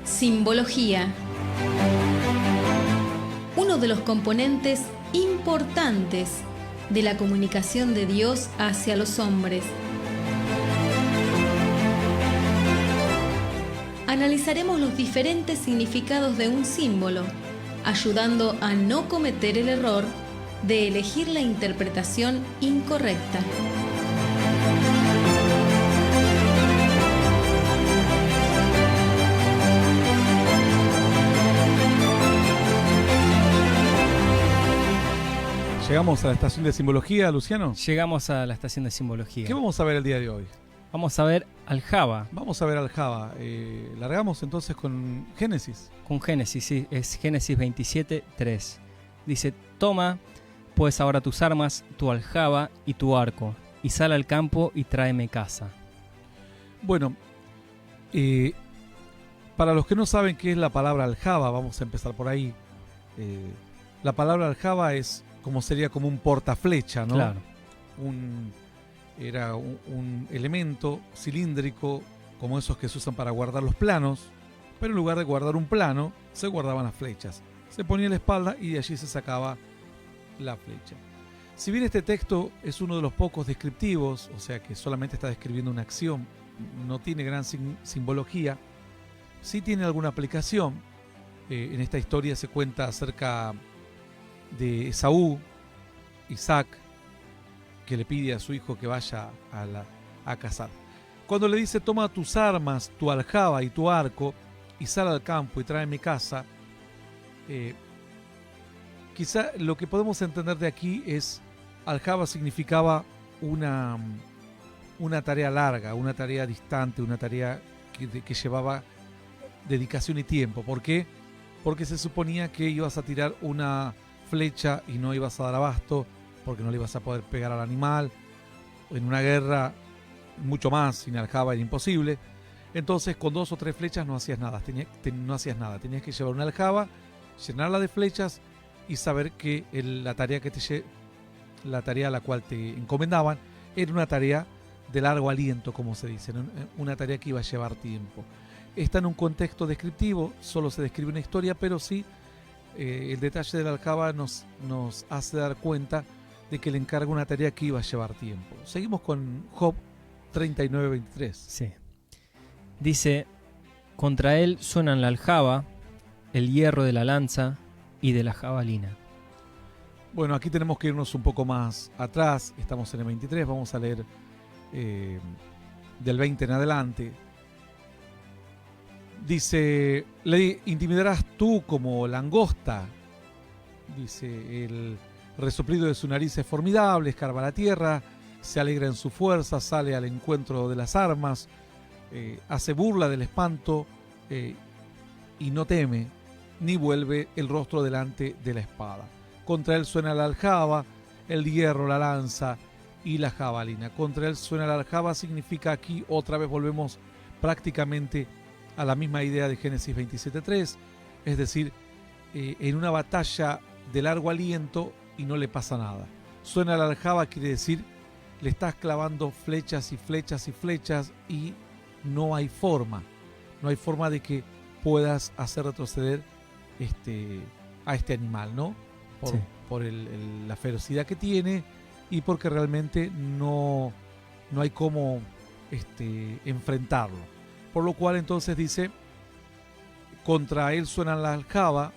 Simbología. Uno de los componentes importantes de la comunicación de Dios hacia los hombres. Analizaremos los diferentes significados de un símbolo, ayudando a no cometer el error de elegir la interpretación incorrecta. Llegamos a la estación de simbología, Luciano. Llegamos a la estación de simbología. ¿Qué vamos a ver el día de hoy? Vamos a ver aljaba. Vamos a ver aljaba. Largamos entonces con Génesis. Con Génesis, sí, es Génesis 27:3. Dice: toma pues ahora tus armas, tu aljaba y tu arco, y sal al campo y tráeme caza. Bueno, para los que no saben qué es la palabra aljaba, vamos a empezar por ahí. La palabra aljaba es sería como un portaflecha, ¿no? Claro. Era un elemento cilíndrico, como esos que se usan para guardar los planos, pero en lugar de guardar un plano, se guardaban las flechas. Se ponía en la espalda y de allí se sacaba la flecha. Si bien este texto es uno de los pocos descriptivos, o sea que solamente está describiendo una acción, no tiene gran simbología, sí tiene alguna aplicación. En esta historia se cuenta acerca de Esaú, Isaac, que le pide a su hijo que vaya a cazar. Cuando le dice: toma tus armas, tu aljaba y tu arco, y sal al campo y tráeme caza, quizá lo que podemos entender de aquí es: aljaba significaba una tarea larga, una tarea distante, una tarea que llevaba dedicación y tiempo. ¿Por qué? Porque se suponía que ibas a tirar una flecha y no ibas a dar abasto, porque no le ibas a poder pegar al animal. En una guerra, mucho más, sin aljaba era imposible. Entonces, con 2 o 3 flechas no hacías nada. Tenías que llevar una aljaba, llenarla de flechas y saber que la tarea a la cual te encomendaban era una tarea de largo aliento, como se dice, ¿no? Una tarea que iba a llevar tiempo. Está en un contexto descriptivo, solo se describe una historia, pero sí el detalle de la aljaba nos hace dar cuenta de que le encarga una tarea que iba a llevar tiempo. Seguimos con Job 39:23. Sí. Dice: contra él suenan la aljaba, el hierro de la lanza y de la jabalina. Bueno, aquí tenemos que irnos un poco más atrás. Estamos en el 23, vamos a leer del 20 en adelante. Dice: le intimidarás tú como langosta. Dice: el resoplido de su nariz es formidable, escarba la tierra, se alegra en su fuerza, sale al encuentro de las armas, hace burla del espanto y no teme, ni vuelve el rostro delante de la espada. Contra él suena la aljaba, el hierro, la lanza y la jabalina. Contra él suena la aljaba significa, aquí otra vez volvemos prácticamente a la misma idea de Génesis 27:3, es decir, en una batalla de largo aliento y no le pasa nada. Suena la aljaba quiere decir: le estás clavando flechas y flechas y flechas y no hay forma de que puedas hacer retroceder a este animal, ¿no? Por la ferocidad que tiene y porque realmente no hay cómo enfrentarlo. Por lo cual entonces dice: contra él suena la aljaba,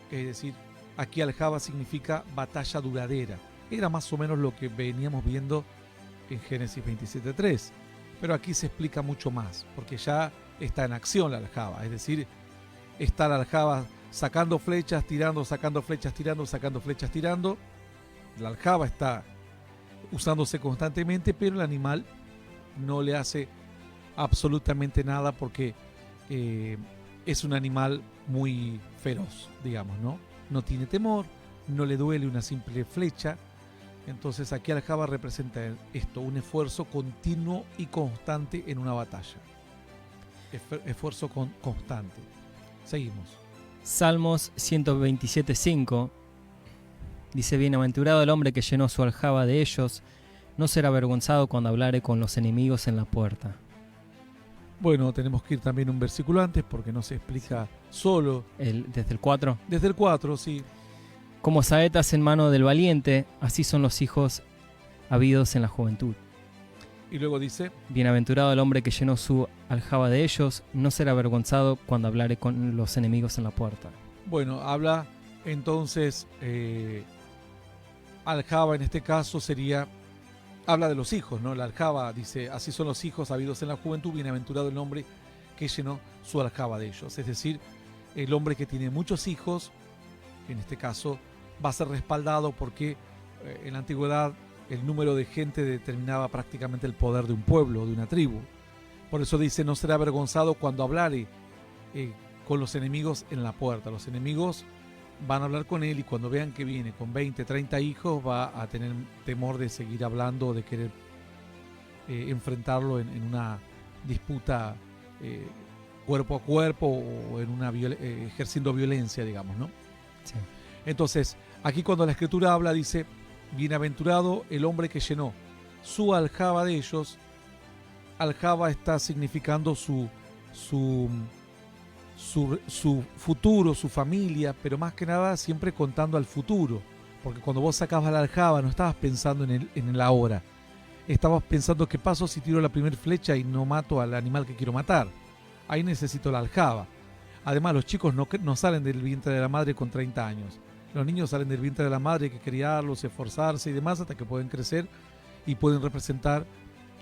es decir, aquí aljaba significa batalla duradera. Era más o menos lo que veníamos viendo en Génesis 27:3. Pero aquí se explica mucho más, porque ya está en acción la aljaba. Es decir, está la aljaba sacando flechas, tirando, sacando flechas, tirando, sacando flechas, tirando. La aljaba está usándose constantemente, pero el animal no le hace absolutamente nada porque es un animal muy feroz, digamos, ¿no? No tiene temor, no le duele una simple flecha. Entonces aquí aljaba representa esto, un esfuerzo continuo y constante en una batalla. Esfuerzo constante. Seguimos. Salmos 127:5 dice: bienaventurado el hombre que llenó su aljaba de ellos, no será avergonzado cuando hablare con los enemigos en la puerta. Bueno, tenemos que ir también un versículo antes porque no se explica solo. Desde el 4. Desde el 4, sí. Como saetas en mano del valiente, así son los hijos habidos en la juventud. Y luego dice, Bienaventurado el hombre que llenó su aljaba de ellos, no será avergonzado cuando hablare con los enemigos en la puerta. bueno, habla entonces, aljaba en este caso sería, habla de los hijos, ¿no? La aljaba dice, así son los hijos habidos en la juventud, bienaventurado el hombre que llenó su aljaba de ellos. Es decir, el hombre que tiene muchos hijos, en este caso, va a ser respaldado porque en la antigüedad el número de gente determinaba prácticamente el poder de un pueblo, de una tribu. Por eso dice, no será avergonzado cuando hablare con los enemigos en la puerta. Los enemigos van a hablar con él y cuando vean que viene con 20, 30 hijos va a tener temor de seguir hablando, de querer enfrentarlo en una disputa cuerpo a cuerpo o en una ejerciendo violencia, digamos, ¿no? Sí. Entonces, aquí cuando la Escritura habla, dice, bienaventurado el hombre que llenó su aljaba de ellos. Aljaba está significando su futuro, su familia, pero más que nada siempre contando al futuro. Porque cuando vos sacabas la aljaba no estabas pensando en el ahora. Estabas pensando qué paso si tiro la primera flecha y no mato al animal que quiero matar. Ahí necesito la aljaba. Además, los chicos no salen del vientre de la madre con 30 años. Los niños salen del vientre de la madre, hay que criarlos, esforzarse y demás hasta que pueden crecer y pueden representar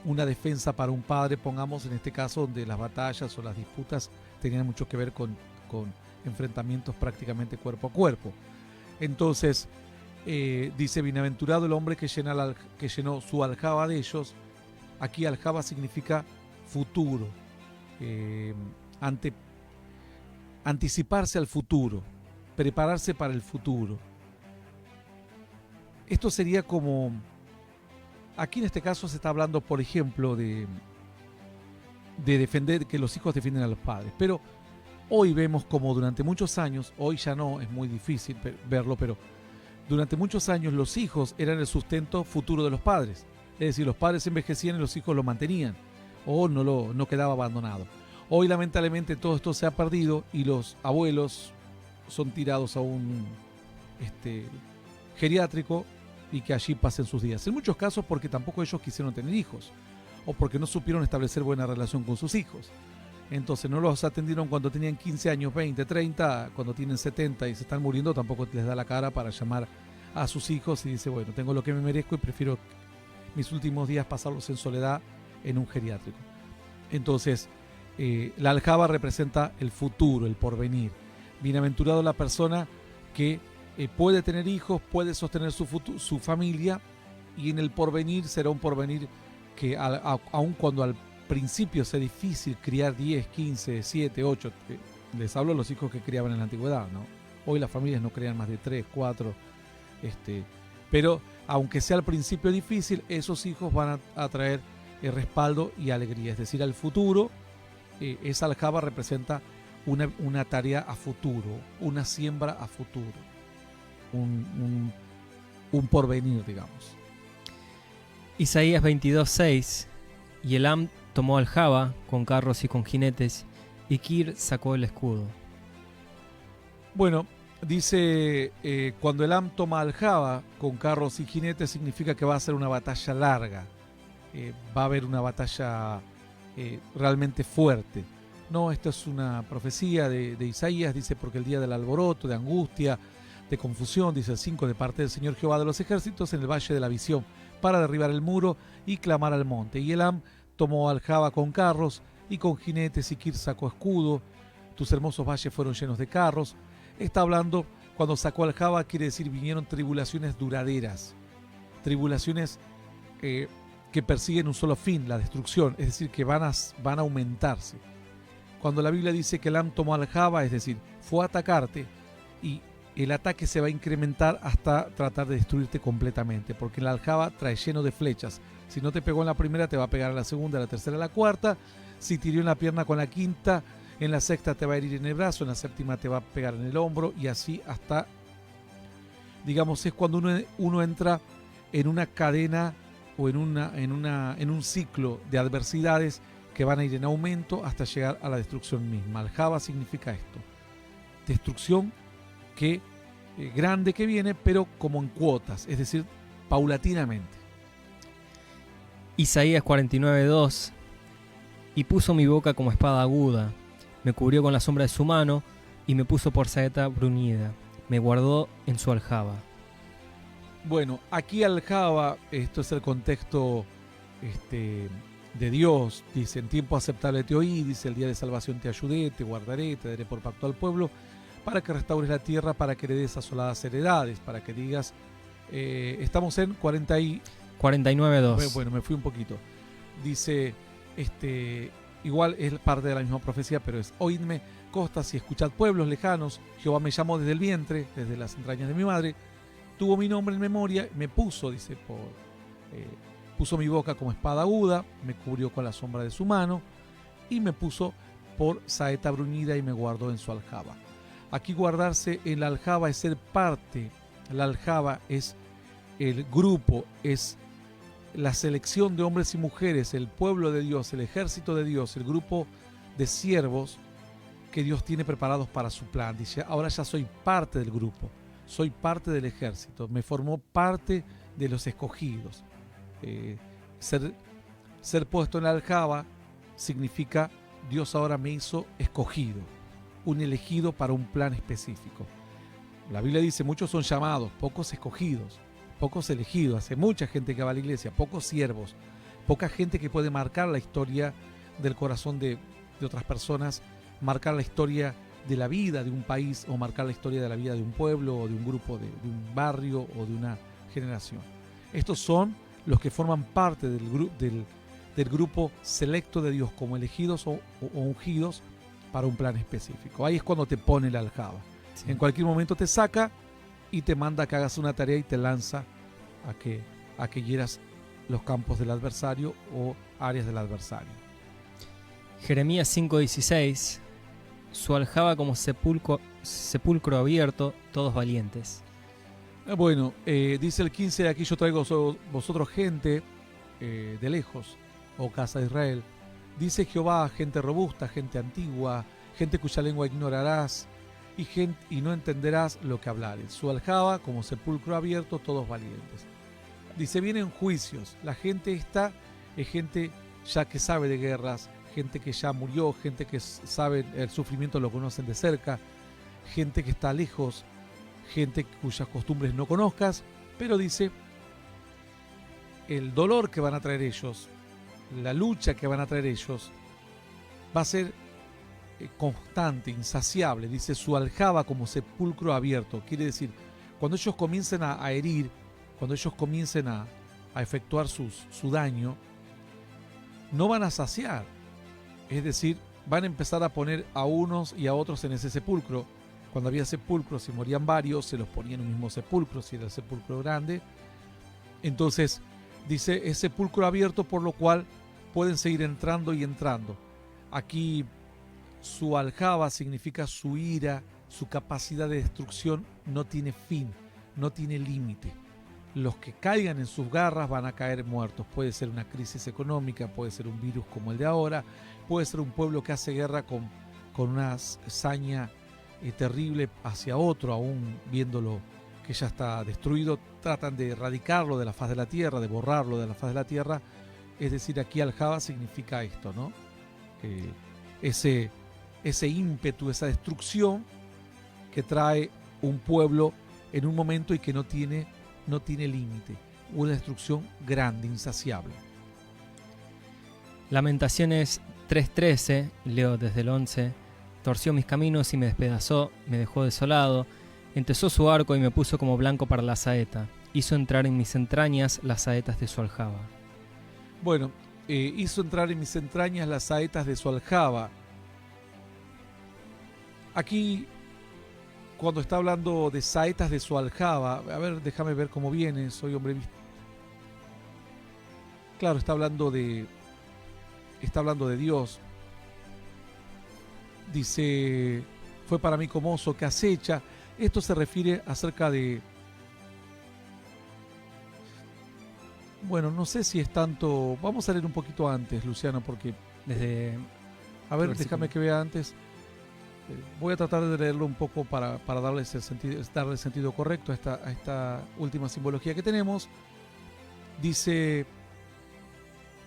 una defensa para un padre, pongamos en este caso donde las batallas o las disputas tenían mucho que ver con enfrentamientos prácticamente cuerpo a cuerpo. Entonces, dice, bienaventurado el hombre que llenó su aljaba de ellos. Aquí aljaba significa futuro, anticiparse al futuro, prepararse para el futuro. Esto sería como, aquí en este caso se está hablando, por ejemplo, de defender, que los hijos defienden a los padres, pero hoy vemos como durante muchos años, hoy ya no, es muy difícil verlo, pero durante muchos años los hijos eran el sustento futuro de los padres. Es decir, los padres envejecían y los hijos lo mantenían, o no quedaba abandonado. Hoy lamentablemente todo esto se ha perdido y los abuelos son tirados a un geriátrico y que allí pasen sus días. En muchos casos porque tampoco ellos quisieron tener hijos o porque no supieron establecer buena relación con sus hijos. Entonces no los atendieron cuando tenían 15 años, 20, 30, cuando tienen 70 y se están muriendo, tampoco les da la cara para llamar a sus hijos y dice, bueno, tengo lo que me merezco y prefiero mis últimos días pasarlos en soledad en un geriátrico. Entonces, la aljaba representa el futuro, el porvenir. Bienaventurado la persona que puede tener hijos, puede sostener su familia y en el porvenir será un porvenir que aun cuando al principio sea difícil criar 10, 15, 7, 8, les hablo de los hijos que criaban en la antigüedad, ¿no? Hoy las familias no crían más de 3, 4, pero aunque sea al principio difícil, esos hijos van a traer respaldo y alegría, es decir, al futuro. Esa aljaba representa una tarea a futuro, una siembra a futuro, un porvenir, digamos. Isaías 22:6. Y Elam tomó aljaba con carros y con jinetes, y Kir sacó el escudo. Bueno, dice, cuando Elam toma aljaba con carros y jinetes, significa que va a ser una batalla larga, va a haber una batalla realmente fuerte. No, esto es una profecía de Isaías, dice, porque el día del alboroto, de angustia, de confusión, dice el 5, de parte del Señor Jehová de los ejércitos en el valle de la visión, para derribar el muro y clamar al monte. Y Elam tomó aljaba con carros y con jinetes, y Kir sacó escudo. Tus hermosos valles fueron llenos de carros. Está hablando, cuando sacó aljaba, quiere decir vinieron tribulaciones duraderas, tribulaciones que persiguen un solo fin, la destrucción, es decir, que van a aumentarse. Cuando la Biblia dice que Elam tomó aljaba, es decir, fue a atacarte y el ataque se va a incrementar hasta tratar de destruirte completamente, porque la aljaba trae lleno de flechas. Si no te pegó en la primera, te va a pegar en la segunda, en la tercera, en la cuarta. Si te hirió en la pierna con la quinta, en la sexta te va a herir en el brazo, en la séptima te va a pegar en el hombro y así hasta, digamos, es cuando uno entra en una cadena o en un ciclo de adversidades que van a ir en aumento hasta llegar a la destrucción misma. Aljaba significa esto, destrucción que grande que viene, pero como en cuotas, es decir, paulatinamente. Isaías 49:2. Y puso mi boca como espada aguda, me cubrió con la sombra de su mano y me puso por saeta bruñida, me guardó en su aljaba. Bueno, aquí aljaba, esto es el contexto de Dios, dice, en tiempo aceptable te oí, dice, el día de salvación te ayudé, te guardaré, te daré por pacto al pueblo, para que restaures la tierra, para que heredes asoladas heredades, para que digas, estamos en 49:2. Bueno, me fui un poquito. Dice, igual es parte de la misma profecía, pero es, oídme costas y escuchad pueblos lejanos, Jehová me llamó desde el vientre, desde las entrañas de mi madre, tuvo mi nombre en memoria, me puso, dice, puso mi boca como espada aguda, me cubrió con la sombra de su mano y me puso por saeta bruñida y me guardó en su aljaba. Aquí guardarse en la aljaba es ser parte, la aljaba es el grupo, es la selección de hombres y mujeres, el pueblo de Dios, el ejército de Dios, el grupo de siervos que Dios tiene preparados para su plan. Dice, ahora ya soy parte del grupo, soy parte del ejército, me formó parte de los escogidos. Ser puesto en la aljaba significa Dios ahora me hizo escogido, un elegido para un plan específico. La Biblia dice, muchos son llamados, pocos escogidos, pocos elegidos. Hace mucha gente que va a la iglesia, pocos siervos, poca gente que puede marcar la historia del corazón de otras personas, marcar la historia de la vida de un país o marcar la historia de la vida de un pueblo o de un grupo, de un barrio o de una generación. Estos son los que forman parte del grupo selecto de Dios como elegidos o ungidos para un plan específico. Ahí es cuando te pone la aljaba. Sí. En cualquier momento te saca y te manda a que hagas una tarea y te lanza a que hieras los campos del adversario o áreas del adversario. Jeremías 5:16. Su aljaba como sepulcro abierto, todos valientes. Bueno, dice el 15, aquí yo traigo vosotros gente de lejos, oh casa de Israel. Dice Jehová, gente robusta, gente antigua, gente cuya lengua ignorarás y no entenderás lo que hablares. Su aljaba como sepulcro abierto, todos valientes. Dice, vienen juicios. La gente esta es gente ya que sabe de guerras, gente que ya murió, gente que sabe el sufrimiento, lo conocen de cerca, gente que está lejos, gente cuyas costumbres no conozcas, pero dice, el dolor que van a traer ellos, la lucha que van a traer ellos, va a ser constante, insaciable. Dice, su aljaba como sepulcro abierto. Quiere decir, cuando ellos comiencen a herir, cuando ellos comiencen a efectuar su daño, no van a saciar. Es decir, van a empezar a poner a unos y a otros en ese sepulcro. Cuando había sepulcros, si morían varios, se los ponía en un mismo sepulcro, si era el sepulcro grande. Entonces, dice, es sepulcro abierto, por lo cual pueden seguir entrando y entrando. Aquí su aljaba significa su ira, su capacidad de destrucción no tiene fin, no tiene límite. Los que caigan en sus garras van a caer muertos. Puede ser una crisis económica, puede ser un virus como el de ahora, puede ser un pueblo que hace guerra con una hazaña terrible hacia otro, aún viéndolo que ya está destruido, tratan de erradicarlo de la faz de la tierra, de borrarlo de la faz de la tierra. Es decir, aquí aljaba significa esto, ¿no? Ese ímpetu, esa destrucción que trae un pueblo en un momento y que no tiene límite. Una destrucción grande, insaciable. Lamentaciones 3:13, leo desde el 11. Torció mis caminos y me despedazó, me dejó desolado, entesó su arco y me puso como blanco para la saeta. Hizo entrar en mis entrañas las saetas de su aljaba. Bueno, hizo entrar en mis entrañas las saetas de su aljaba. Aquí, cuando está hablando de saetas de su aljaba, a ver, déjame ver cómo viene, soy hombre visto. Claro, está hablando de Dios. Dice, fue para mí como oso que acecha. Esto se refiere acerca de... Bueno, no sé si es tanto... Vamos a leer un poquito antes, Luciano, porque desde... A ver, versículo. déjame que vea antes. Voy a tratar de leerlo un poco para darle el sentido correcto a esta última simbología que tenemos. Dice,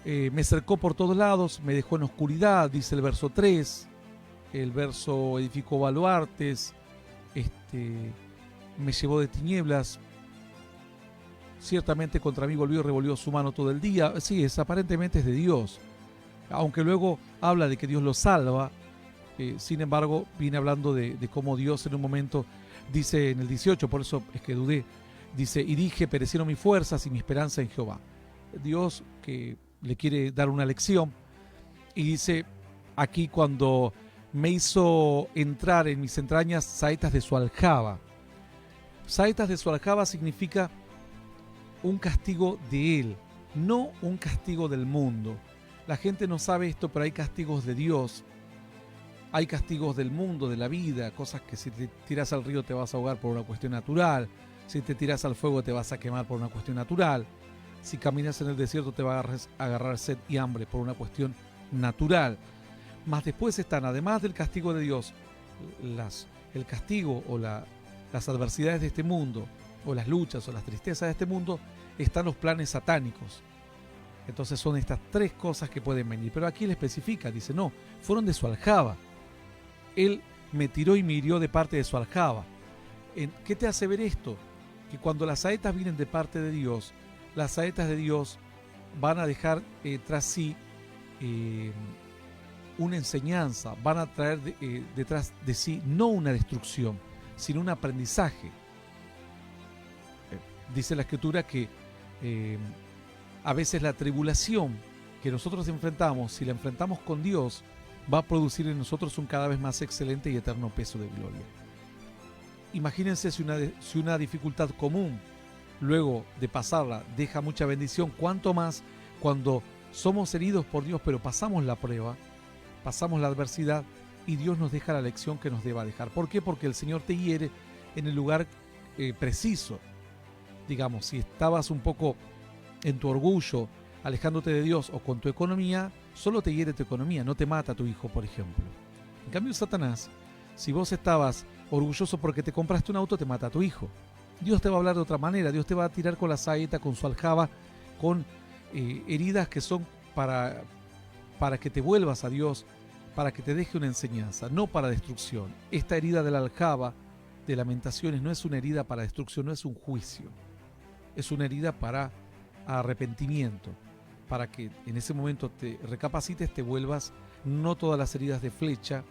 me cercó por todos lados, me dejó en oscuridad, dice el verso 3. El verso edificó baluartes, me llevó de tinieblas. Ciertamente contra mí volvió y revolvió su mano todo el día. Sí, aparentemente es de Dios. Aunque luego habla de que Dios lo salva, sin embargo, viene hablando de cómo Dios en un momento, dice en el 18, por eso es que dudé, dice, y dije, perecieron mis fuerzas y mi esperanza en Jehová. Dios que le quiere dar una lección, y dice aquí, cuando me hizo entrar en mis entrañas saetas de su aljaba. Saetas de su aljaba significa un castigo de Él, no un castigo del mundo. La gente no sabe esto, pero hay castigos de Dios, hay castigos del mundo, de la vida, cosas que si te tiras al río te vas a ahogar por una cuestión natural, si te tiras al fuego te vas a quemar por una cuestión natural, si caminas en el desierto te va a agarrar sed y hambre por una cuestión natural. Mas después están, además del castigo de Dios, el castigo o las adversidades de este mundo, o las luchas o las tristezas de este mundo, están los planes satánicos. Entonces son estas tres cosas que pueden venir. Pero aquí él especifica, dice, no, fueron de su aljaba. Él me tiró y me hirió de parte de su aljaba. ¿Qué te hace ver esto? Que cuando las saetas vienen de parte de Dios, las saetas de Dios van a dejar tras sí una enseñanza, van a traer detrás de sí no una destrucción, sino un aprendizaje. Dice la Escritura que a veces la tribulación que nosotros enfrentamos, si la enfrentamos con Dios, va a producir en nosotros un cada vez más excelente y eterno peso de gloria. Imagínense si una dificultad común, luego de pasarla, deja mucha bendición, cuánto más cuando somos heridos por Dios, pero pasamos la prueba, pasamos la adversidad y Dios nos deja la lección que nos deba dejar. ¿Por qué? Porque el Señor te hiere en el lugar preciso. Digamos, si estabas un poco en tu orgullo, alejándote de Dios, o con tu economía, solo te hiere tu economía, no te mata a tu hijo, por ejemplo. En cambio, Satanás, si vos estabas orgulloso porque te compraste un auto, te mata a tu hijo. Dios te va a hablar de otra manera, Dios te va a tirar con la saeta, con su aljaba, con heridas que son para que te vuelvas a Dios, para que te deje una enseñanza, no para destrucción. Esta herida de la aljaba, de Lamentaciones, no es una herida para destrucción, no es un juicio. Es una herida para arrepentimiento, para que en ese momento te recapacites, te vuelvas. No todas las heridas de flecha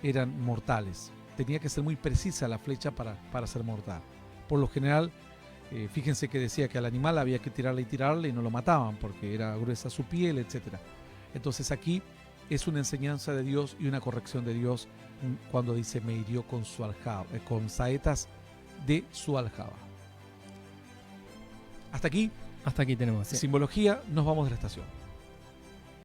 eran mortales. Tenía que ser muy precisa la flecha para ser mortal. Por lo general, fíjense que decía que al animal había que tirarle y no lo mataban porque era gruesa su piel, etc. Entonces aquí es una enseñanza de Dios y una corrección de Dios cuando dice me hirió con su aljaba, con saetas de su aljaba. Hasta aquí Hasta aquí tenemos. Sí. simbología, nos vamos de la estación.